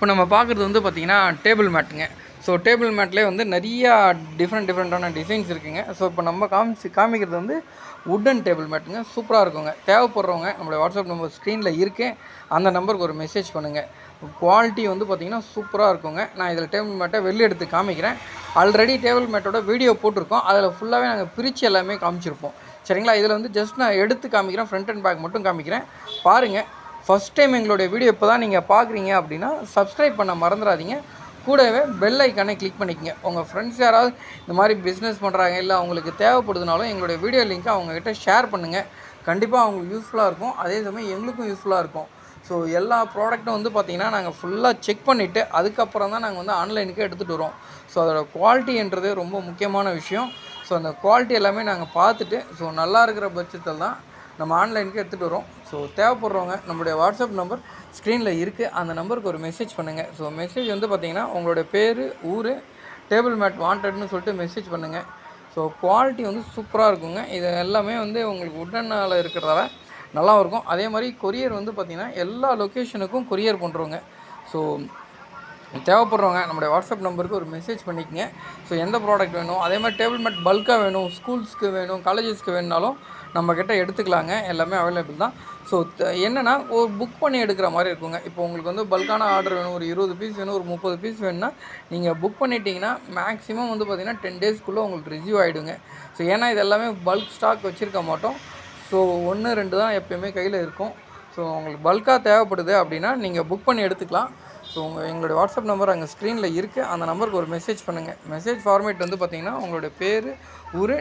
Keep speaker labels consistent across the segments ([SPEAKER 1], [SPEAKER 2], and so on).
[SPEAKER 1] இப்போ நம்ம பார்க்குறது வந்து பார்த்திங்கன்னா டேபிள் மேட்டுங்க. ஸோ டேபிள் மேட்லேயே வந்து நிறையா டிஃப்ரெண்ட்டான டிசைன்ஸ் இருக்குங்க. ஸோ இப்போ நம்ம காமிக்கிறது வந்து வுட்டன் டேபிள் மேட்டுங்க. சூப்பராக இருக்குங்க. தேவைப்படுறவங்க நம்மளுடைய வாட்ஸ்அப் நம்பர் ஸ்க்ரீனில் இருக்கு, அந்த நம்பருக்கு ஒரு மெசேஜ் பண்ணுங்கள். குவாலிட்டி வந்து பார்த்திங்கன்னா சூப்பராக இருக்குங்க. நான் இதில் டேபிள் மேட்டை வெளியே எடுத்து காமிக்கிறேன். ஆல்ரெடி டேபிள் மேட்டோட வீடியோ போட்டிருக்கோம். அதில் ஃபுல்லாகவே நாங்கள் பிரித்து எல்லாமே காமிச்சிருப்போம். சரிங்களா? இதில் வந்து ஜஸ்ட் நான் எடுத்து காமிக்கிறேன், ஃப்ரண்ட் அண்ட் பேக் மட்டும் காமிக்கிறேன், பாருங்கள். ஃபஸ்ட் டைம் எங்களுடைய வீடியோ இப்போ தான் நீங்கள் பார்க்குறீங்க அப்படின்னா சப்ஸ்கிரைப் பண்ண மறந்துடாதீங்க. கூடவே பெல் ஐக்கானை கிளிக் பண்ணிக்கங்க. உங்கள் ஃப்ரெண்ட்ஸ் யாராவது இந்த மாதிரி பிஸ்னஸ் பண்ணுறாங்க, இல்லை அவங்களுக்கு தேவைப்படுதுனாலும் எங்களுடைய வீடியோ லிங்க்கை அவங்கக்கிட்ட ஷேர் பண்ணுங்கள். கண்டிப்பாக அவங்களுக்கு யூஸ்ஃபுல்லாக இருக்கும், அதே சமயம் எங்களுக்கும் யூஸ்ஃபுல்லாக இருக்கும். ஸோ எல்லா ப்ராடக்ட்டும் வந்து பார்த்திங்கன்னா நாங்கள் ஃபுல்லாக செக் பண்ணிவிட்டு அதுக்கப்புறம் தான் நாங்கள் வந்து ஆன்லைனுக்கு எடுத்துகிட்டு வரோம். ஸோ அதோடய குவாலிட்டின்றது ரொம்ப முக்கியமான விஷயம். ஸோ அந்த குவாலிட்டி எல்லாமே நாங்கள் பார்த்துட்டு ஸோ நல்லா இருக்கிற பட்சத்தில் தான் நம்ம ஆன்லைனுக்கு எடுத்துகிட்டு வரோம். ஸோ தேவைப்படுறவங்க நம்மளுடைய வாட்ஸ்அப் நம்பர் ஸ்க்ரீனில் இருக்குது, அந்த நம்பருக்கு ஒரு மெசேஜ் பண்ணுங்கள். ஸோ மெசேஜ் வந்து பார்த்திங்கன்னா உங்களுடைய பேர், ஊர், டேபிள் மேட் வாண்டட்னு சொல்லிட்டு மெசேஜ் பண்ணுங்கள். ஸோ குவாலிட்டி வந்து சூப்பராக இருக்குங்க. இது எல்லாமே வந்து உங்களுக்கு உடனால் இருக்கிறதால நல்லா இருக்கும். அதே மாதிரி கொரியர் வந்து பார்த்திங்கன்னா எல்லா லொக்கேஷனுக்கும் கொரியர் பண்ணுறோங்க. ஸோ தேவைப்படுறவங்க நம்மளுடைய வாட்ஸ்அப் நம்பருக்கு ஒரு மெசேஜ் பண்ணிக்கங்க. ஸோ எந்த ப்ராடக்ட் வேணும், அதே மாதிரி டேபிள் மேட் பல்காக வேணும், ஸ்கூல்ஸ்க்கு வேணும், காலேஜஸ்க்கு வேணுனாலும் நம்மக்கிட்ட எடுத்துக்கலாங்க. எல்லாமே அவைலபிள் தான். ஸோ என்னென்னா ஒரு புக் பண்ணி எடுக்கிற மாதிரி இருக்குங்க. இப்போ உங்களுக்கு வந்து பல்கான ஆர்டர் வேணும், ஒரு 20 பீஸ் வேணும், ஒரு 30 பீஸ் வேணும்னா நீங்கள் புக் பண்ணிட்டீங்கன்னா மேக்ஸிமம் வந்து பார்த்திங்கன்னா 10 டேஸ்க்குள்ளே உங்களுக்கு ரிசீவ் ஆகிடுங்க. ஸோ ஏன்னா இது எல்லாமே பல்க் ஸ்டாக் வச்சுருக்க மாட்டோம். ஸோ 1, 2 தான் எப்போயுமே கையில் இருக்கும். ஸோ உங்களுக்கு பல்காக தேவைப்படுது அப்படின்னா நீங்கள் புக் பண்ணி எடுத்துக்கலாம். ஸோ எங்களுடைய வாட்ஸ்அப் நம்பர் அங்கே ஸ்க்ரீனில் இருக்குது, அந்த நம்பருக்கு ஒரு மெசேஜ் பண்ணுங்கள். மெசேஜ் ஃபார்மேட் வந்து பார்த்திங்கன்னா உங்களுடைய பேர், ஊர்,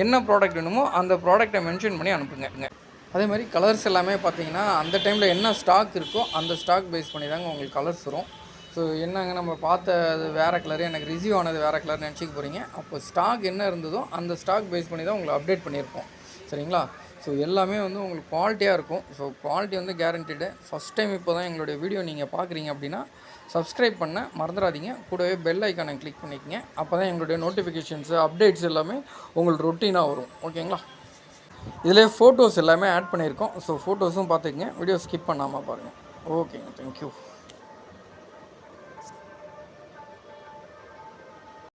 [SPEAKER 1] என்ன ப்ராடக்ட் வேணுமோ அந்த ப்ராடக்டை மென்ஷன் பண்ணி அனுப்புங்க. அதே மாதிரி கலர்ஸ் எல்லாமே பார்த்திங்கன்னா அந்த டைமில் என்ன ஸ்டாக் இருக்கோ அந்த ஸ்டாக் பேஸ் பண்ணி தாங்க உங்களுக்கு கலர்ஸ் வரும். ஸோ என்னங்க நம்ம பார்த்தது வேறு கலரு, எனக்கு ரிசீவ் ஆனது வேறு கலர்னு நினச்சிக்க போகிறீங்க. அப்போ ஸ்டாக் என்ன இருந்ததோ அந்த ஸ்டாக் பேஸ் பண்ணி தான் உங்களை அப்டேட் பண்ணியிருப்போம். சரிங்களா? ஸோ எல்லாமே வந்து உங்களுக்கு குவாலிட்டியாக இருக்கும். ஸோ குவாலிட்டி வந்து கேரண்டீடு. ஃபஸ்ட் டைம் இப்போ தான் எங்களுடைய வீடியோ நீங்கள் பார்க்குறீங்க அப்படின்னா சப்ஸ்கிரைப் பண்ண மறந்துடாதீங்க. கூடவே பெல் ஐக்கானை கிளிக் பண்ணிக்கங்க. அப்போ தான் எங்களுடைய நோட்டிஃபிகேஷன்ஸு, அப்டேட்ஸ் எல்லாமே உங்களுக்கு ரொட்டீனாக வரும். ஓகேங்களா? இதிலே ஃபோட்டோஸ் எல்லாமே ஆட் பண்ணியிருக்கோம். ஸோ ஃபோட்டோஸும் பார்த்துக்குங்க. வீடியோ ஸ்கிப் பண்ணாமல் பாருங்கள். ஓகேங்க, தேங்க்யூ.